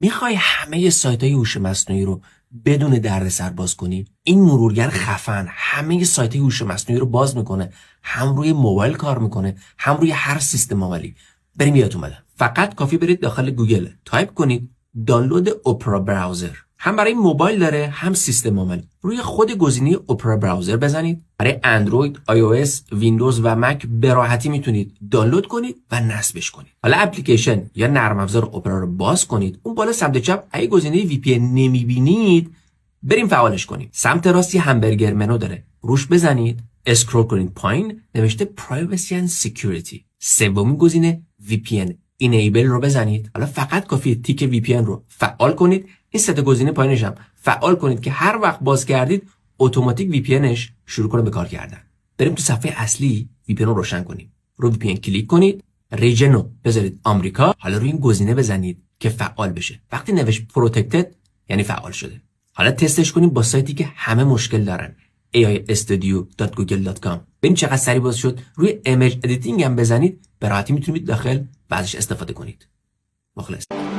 میخوای همه سایت‌های هوش مصنوعی رو بدون دردسر باز کنی؟ این مرورگر خفن همه سایت‌های هوش مصنوعی رو باز میکنه، هم روی موبایل کار میکنه، هم روی هر سیستم عاملی. بریم یادتون اومده. فقط کافی برید داخل گوگل تایپ کنید دانلود اپرا براوزر. هم برای موبایل داره هم سیستم عاملی. روی خود گزینه اپرا براوزر بزنید. برای اندروید، آی او اس، ویندوز و مک به راحتی میتونید دانلود کنید و نصبش کنید. حالا اپلیکیشن یا نرم افزار اپرا رو باز کنید. اون بالا سمت چپ اگه گزینه وی پی ان نمیبینید بریم فعالش کنیم. سمت راستی همبرگر منو داره. روش بزنید، اسکرول کنید پایین نوشته پرایوسی اند سکیوریتی. سومین گزینه وی پی ان اینیبل رو بزنید. حالا فقط کافیه تیک وی پی ان رو فعال کنید. این سه تا گزینه پایینش هم فعال کنید که هر وقت باز کردید اتوماتیک وی پی انش شروع کنه به کار کردن. بریم تو صفحه اصلی وی پی ان رو روشن کنیم. رو وی پی ان کلیک کنید، ریجن رو بذارید آمریکا. حالا روی این گزینه بزنید که فعال بشه. وقتی نوشت پروتکتد یعنی فعال شده. حالا تستش کنیم با سایتی که همه مشکل دارن، aistudio.google.com. ببین چقدر سریع باز شد. روی ایمیج ادیتینگ هم بزنید به راحتی میتونید داخل و ازش استفاده کنید. مخلص.